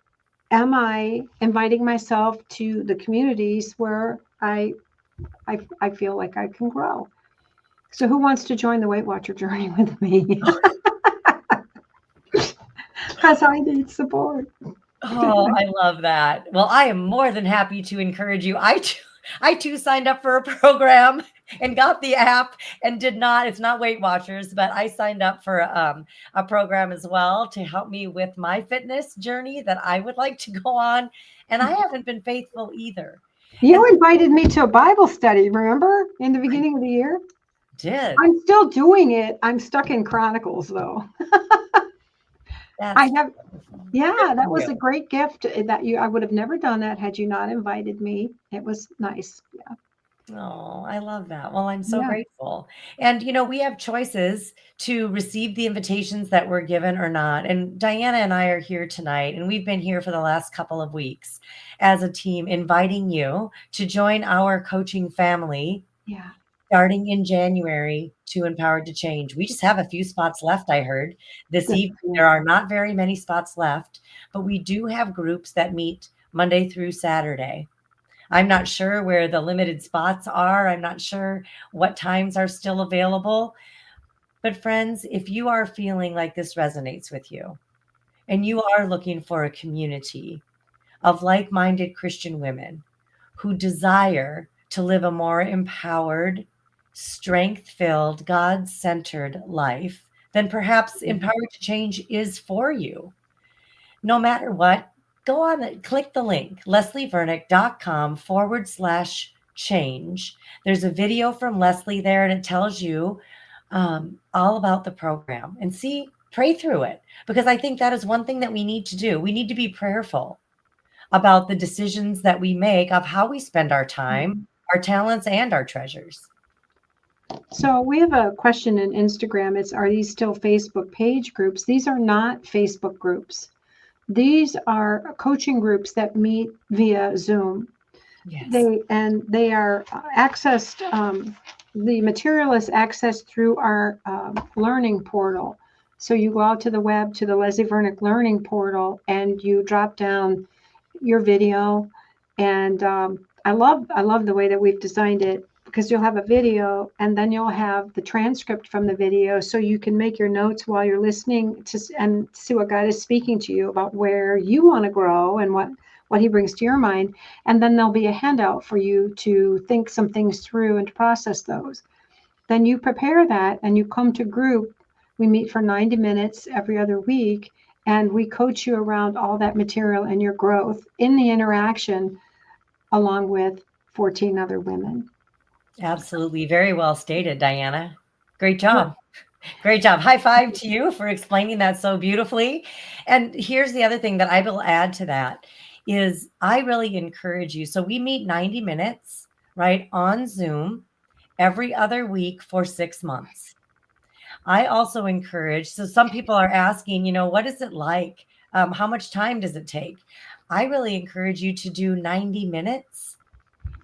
am I inviting myself to the communities where I feel like I can grow? So who wants to join the Weight Watcher journey with me? Because I need support. Oh, I love that. Well, I am more than happy to encourage you. I too signed up for a program and got the app and did not, it's not Weight Watchers, but I signed up for a program as well to help me with my fitness journey that I would like to go on. And I haven't been faithful either. You And invited me to a Bible study, remember, in the beginning of the year? did. I'm still doing it. I'm stuck in Chronicles, though. I That's have, yeah, good that for was you. a great gift I would have never done that had you not invited me. It was nice. Yeah. Oh, I love that. Well, I'm so Yeah. grateful. And, we have choices to receive the invitations that we're given or not. And Diana and I are here tonight, and we've been here for the last couple of weeks as a team, inviting you to join our coaching family Yeah. starting in January to Empowered to Change. We just have a few spots left, I heard this Good. evening. There are not very many spots left, but we do have groups that meet Monday through Saturday. I'm not sure where the limited spots are. I'm not sure what times are still available. But friends, if you are feeling like this resonates with you and you are looking for a community of like-minded Christian women who desire to live a more empowered, strength-filled, God-centered life, then perhaps Empowered to Change is for you. No matter what, go on and click the link, leslievernick.com/change. There's a video from Leslie there, and it tells you all about the program. And pray through it, because I think that is one thing that we need to do. We need to be prayerful about the decisions that we make of how we spend our time, our talents, and our treasures. So we have a question in Instagram. Are these still Facebook page groups? These are not Facebook groups. These are coaching groups that meet via Zoom. Yes. They are accessed. The material is accessed through our learning portal. So you go out to the web, to the Leslie Vernick Learning Portal, and you drop down your video. And I love the way that we've designed it, because you'll have a video and then you'll have the transcript from the video, so you can make your notes while you're listening and see what God is speaking to you about where you want to grow and what he brings to your mind. And then there'll be a handout for you to think some things through and to process those. Then you prepare that and you come to group. We meet for 90 minutes every other week, and we coach you around all that material and your growth in the interaction along with 14 other women. Absolutely. Very well stated, Diana. Great job. Great job. High five to you for explaining that so beautifully. And here's the other thing that I will add to that is I really encourage you. So we meet 90 minutes, right, on Zoom. every other week for 6 months. I also encourage, so some people are asking, what is it like? How much time does it take? I really encourage you to do 90 minutes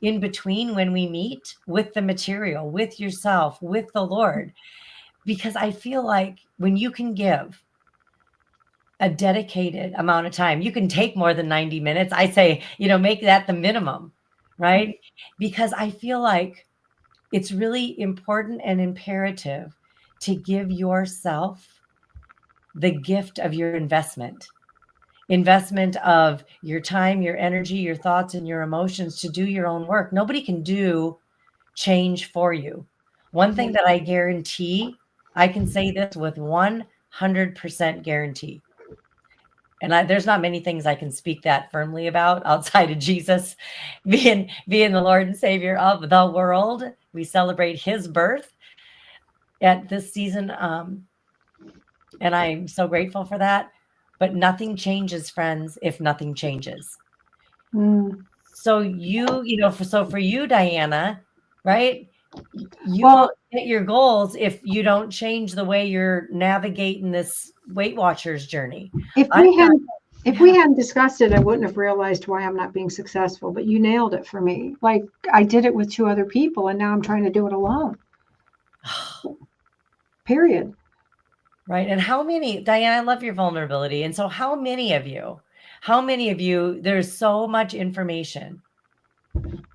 in between when we meet with the material, with yourself, with the Lord, because I feel like when you can give a dedicated amount of time, you can take more than 90 minutes. I say, make that the minimum, right? Because I feel like it's really important and imperative to give yourself the gift of your investment of your time, your energy, your thoughts, and your emotions to do your own work. Nobody can do change for you. One thing that I guarantee, I can say this with 100% guarantee. And there's not many things I can speak that firmly about outside of Jesus being the Lord and Savior of the world. We celebrate his birth at this season. And I'm so grateful for that. But nothing changes, friends, if nothing changes. So for you, Diana, right? You won't hit your goals if you don't change the way you're navigating this Weight Watchers journey. If we hadn't discussed it, I wouldn't have realized why I'm not being successful, but you nailed it for me. Like I did it with 2 other people and now I'm trying to do it alone. Period. Right. And how many, Diana, I love your vulnerability. And so how many of you, there's so much information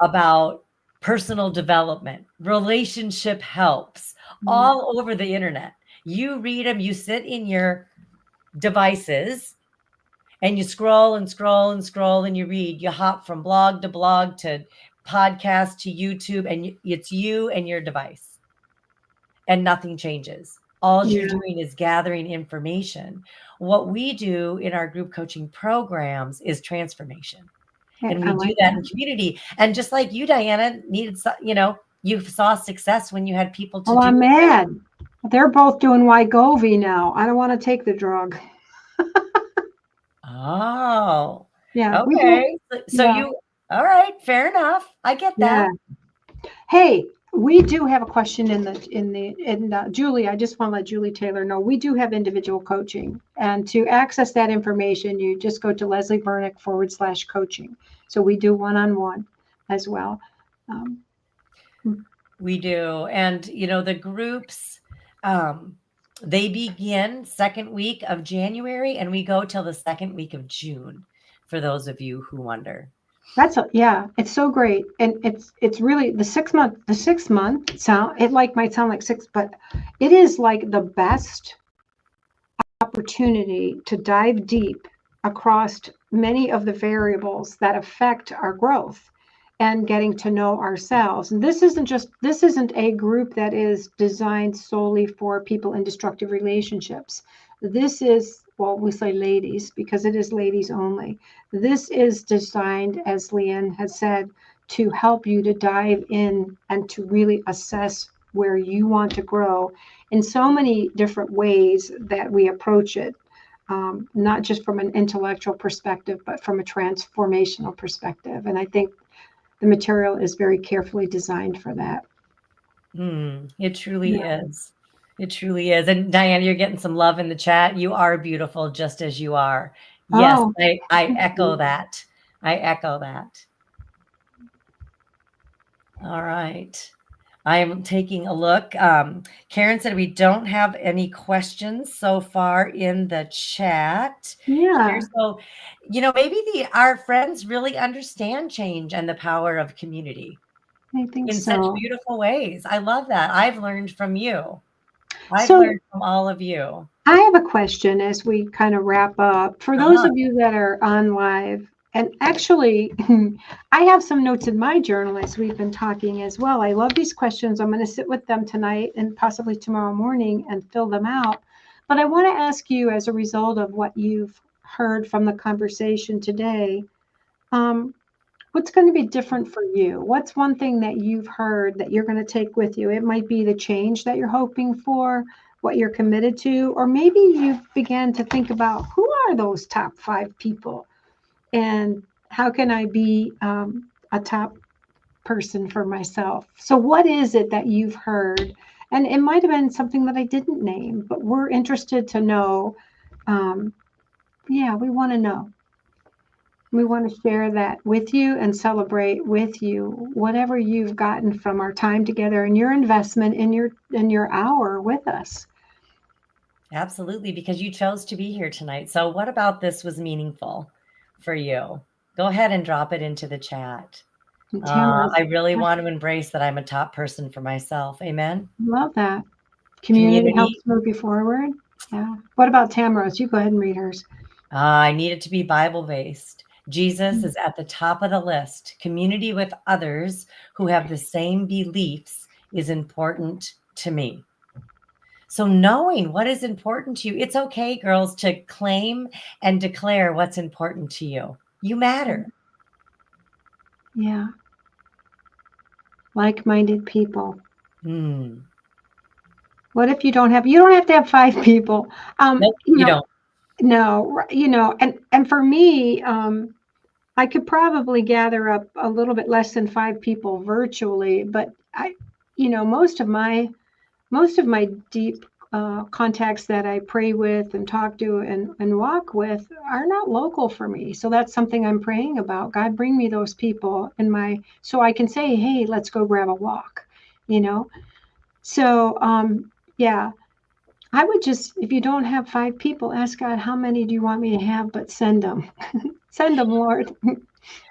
about personal development, relationship helps all over the internet. You read them, you sit in your devices and you scroll and scroll and scroll and you read, you hop from blog to podcast to YouTube, and it's you and your device and nothing changes. All you're doing is gathering information. What we do in our group coaching programs is transformation. And we do that in community. And just like you, Diana, you saw success when you had people to do. I'm mad. They're both doing Wegovy now. I don't want to take the drug. Oh. Yeah. Okay. All right. Fair enough. I get that. Yeah. Hey, we do have a question Julie, I just want to let Julie Taylor know we do have individual coaching, and to access that information, you just go to Leslie Burnick /coaching. So we do one-on-one as well. We do. And, the groups, they begin second week of January and we go till the second week of June, for those of you who wonder. It's so great. And it's really the 6 month sound, might sound like 6, but it is like the best opportunity to dive deep across many of the variables that affect our growth and getting to know ourselves. And this isn't a group that is designed solely for people in destructive relationships. This is, we say ladies because it is ladies only. This is designed, as Leanne has said, to help you to dive in and to really assess where you want to grow in so many different ways that we approach it, not just from an intellectual perspective, but from a transformational perspective. And I think the material is very carefully designed for that. It truly is. It truly is. And Diana, you're getting some love in the chat. You are beautiful just as you are. Yes, I echo that. I echo that. All right. I'm taking a look. Karen said we don't have any questions so far in the chat. Yeah. So, maybe our friends really understand change and the power of community. I think in so. Such beautiful ways. I love that. I've learned from you. I've learned from all of you. I have a question as we kind of wrap up. For those of you that are on live, and actually, I have some notes in my journal as we've been talking as well. I love these questions. I'm going to sit with them tonight and possibly tomorrow morning and fill them out. But I want to ask you, as a result of what you've heard from the conversation today, what's going to be different for you? What's one thing that you've heard that you're going to take with you? It might be the change that you're hoping for, what you're committed to, or maybe you began to think about who are those top 5 people and how can I be a top person for myself. So what is it that you've heard? And it might have been something that I didn't name, but we're interested to know. Yeah, we want to know. We want to share that with you and celebrate with you whatever you've gotten from our time together and your investment in your hour with us. Absolutely, because you chose to be here tonight. So, what about this was meaningful for you? Go ahead and drop it into the chat. And Tamara, I really want to embrace that I'm a top person for myself. Amen. love that. Community Community. helps move you forward. Yeah. What about Tamara's? You go ahead and read hers. I need it to be Bible based. Jesus is at the top of the list. Community with others who have the same beliefs is important to me. So knowing what is important to you, it's okay, girls, to claim and declare what's important to you. You matter. Yeah. Like-minded people. What if you don't have to have 5 people. Nope, you don't. No, and for me, I could probably gather up a little bit less than 5 people virtually, but most of my deep contacts that I pray with and talk to and walk with are not local for me. So that's something I'm praying about. God, bring me those people so I can say, hey, let's go grab a walk, So, yeah, I would just, if you don't have 5 people, ask God, how many do you want me to have? But send them. Send them, Lord.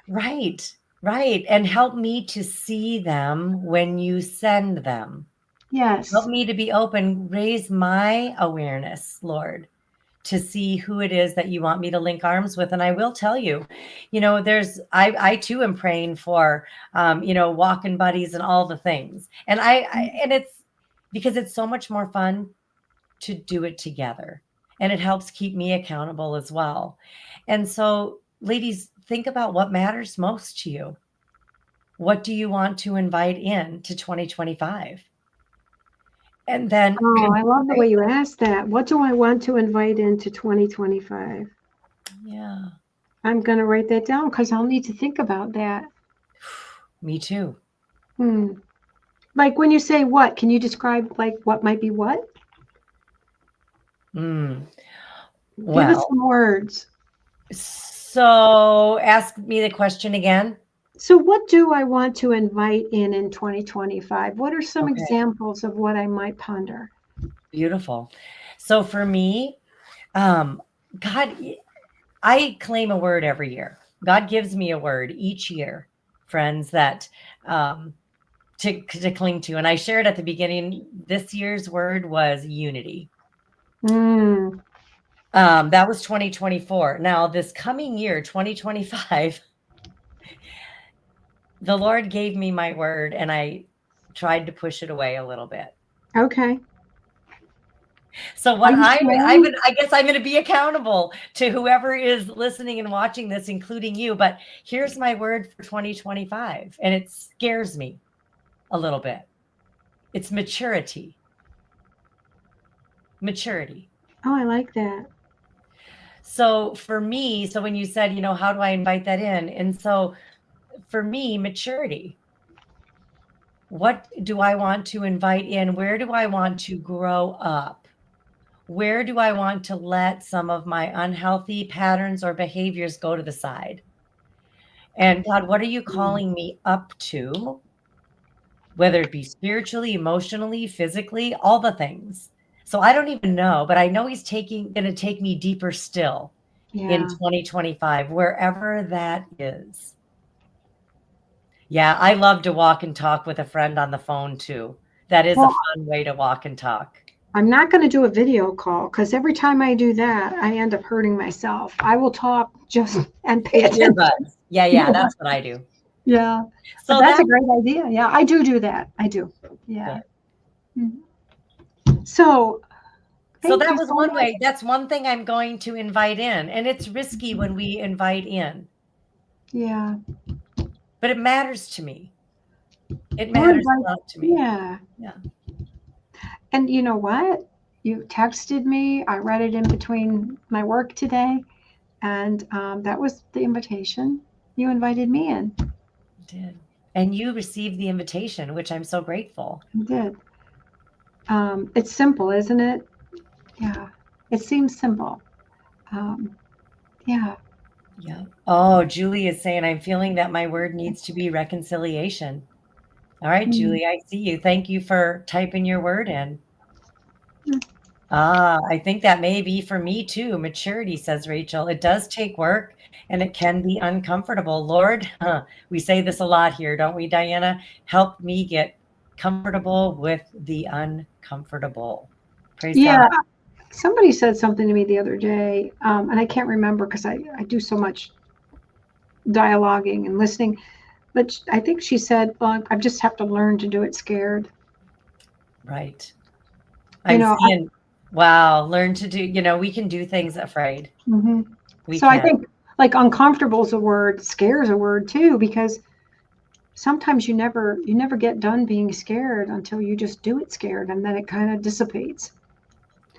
Right. And help me to see them when you send them. Yes. Help me to be open. Raise my awareness, Lord, to see who it is that you want me to link arms with. And I will tell you, I too am praying for, walking buddies and all the things. And and it's because it's so much more fun to do it together, and it helps keep me accountable as well. And so, ladies, think about what matters most to you. What do you want to invite in to 2025? And then, I love the way you asked that. What do I want to invite into 2025? Yeah, I'm going to write that down because I'll need to think about that. Me too. Like when you say what, can you describe like what might be what? Well, give us some words. So ask me the question again. So what do I want to invite in 2025? What are some examples of what I might ponder? Beautiful. So for me, God, I claim a word every year. God gives me a word each year, friends, that to cling to. And I shared at the beginning, this year's word was unity. That was 2024. Now, this coming year, 2025, the Lord gave me my word and I tried to push it away a little bit. Okay. So what I guess I'm going to be accountable to whoever is listening and watching this, including you. But here's my word for 2025, and it scares me a little bit. It's maturity. Maturity. Oh, I like that. So for me, so when you said, how do I invite that in? And so for me, maturity. What do I want to invite in? Where do I want to grow up? Where do I want to let some of my unhealthy patterns or behaviors go to the side? And God, what are you calling me up to? Whether it be spiritually, emotionally, physically, all the things. So I don't even know, but I know he's going to take me deeper still in 2025, wherever that is. Yeah, I love to walk and talk with a friend on the phone too. That is a fun way to walk and talk. I'm not going to do a video call because every time I do that, I end up hurting myself. I will talk and pay attention. Yeah, that's what I do. Yeah. So that's a great idea. Yeah, I do that. I do. Yeah. So that was one way. That's one thing I'm going to invite in. And it's risky when we invite in. Yeah. But it matters to me. It matters a lot to me. Yeah. And you know what? You texted me. I read it in between my work today. And that was the invitation. You invited me in. I did. and you received the invitation, which I'm so grateful. I did. It's simple, isn't it? Yeah. It seems simple. Um, yeah. Yeah. Oh, Julie is saying, I'm feeling that my word needs to be reconciliation. All right, Mm. Julie, I see you. Thank you for typing your word in. Mm. I think that may be for me too. Maturity, says Rachel. It does take work and it can be uncomfortable. Lord, we say this a lot here, don't we, Diana? Help me get comfortable with the uncomfortable. Praise God. Yeah. Somebody said something to me the other day, and I can't remember because I do so much dialoguing and listening. But I think she said, "Well, I just have to learn to do it scared." Right. You I'm know. seeing, wow, learn to do, we can do things afraid. Mhm. We So I can. think like uncomfortable is a word, scare is a word too, because sometimes you never get done being scared until you just do it scared, and then it kind of dissipates.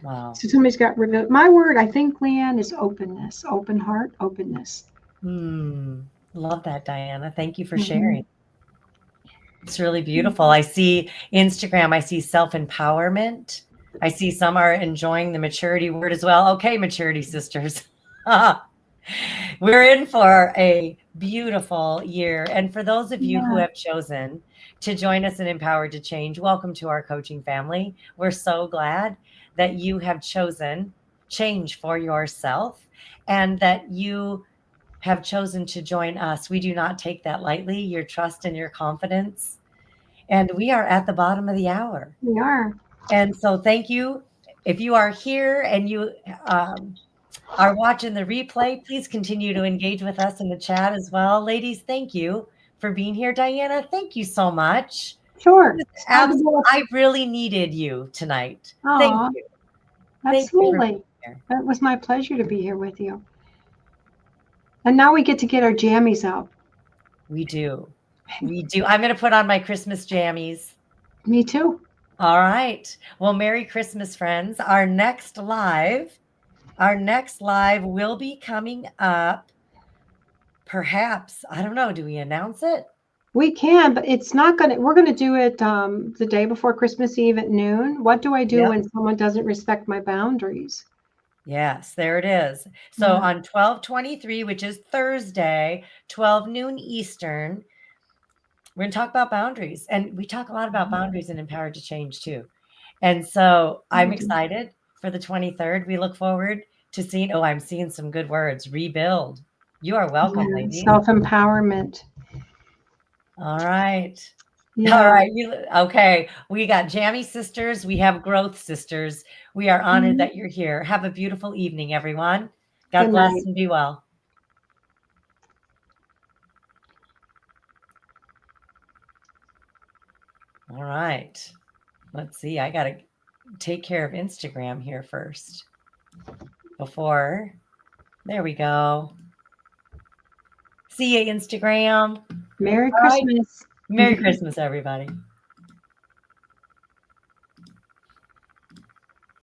Wow. So somebody's got revealed. My word, I think, Leanne, is openness, open heart, openness. Love that, Diana. Thank you for Mhm. sharing. It's really beautiful. I see Instagram, I see self-empowerment. I see some are enjoying the maturity word as well. Okay, maturity sisters. We're in for a beautiful year. And for those of you who Yeah. have chosen to join us in Empowered to Change, welcome to our coaching family. We're so glad that you have chosen change for yourself and that you have chosen to join us. We do not take that lightly, your trust and your confidence. And we are at the bottom of the hour. We are. And so thank you. If you are here and you are watching the replay, please continue to engage with us in the chat as well. Ladies, thank you for being here. Diana, thank you so much. Sure. It's hard to go. I really needed you tonight. Thank Oh, you. Thank you for absolutely. being here. It was my pleasure to be here with you. And now we get our jammies out. We do. We do. I'm going to put on my Christmas jammies. Me too. All right. Well, Merry Christmas, friends. Our next live will be coming up. Perhaps, I don't know, do we announce it? We can, but it's not gonna. We're gonna do it the day before Christmas Eve at noon. What do I do Yep. when someone doesn't respect my boundaries? Yes, there it is. So Yeah. on 12/23, which is Thursday, 12 noon Eastern, we're going to talk about boundaries. And we talk a lot about boundaries in Empowered to Change too. And so I'm excited for the 23rd. We look forward to seeing, oh, I'm seeing some good words. Rebuild. You are welcome, Yeah. ladies. Self-empowerment. All right. All Yeah. right. Okay. We got Jammy Sisters. We have Growth Sisters. We are honored Mhm. that you're here. Have a beautiful evening, everyone. God Good bless night. and be well. All right. Let's see. I got to take care of Instagram here first before. There we go. See you, Instagram. Merry All right. Christmas. Merry Christmas, everybody.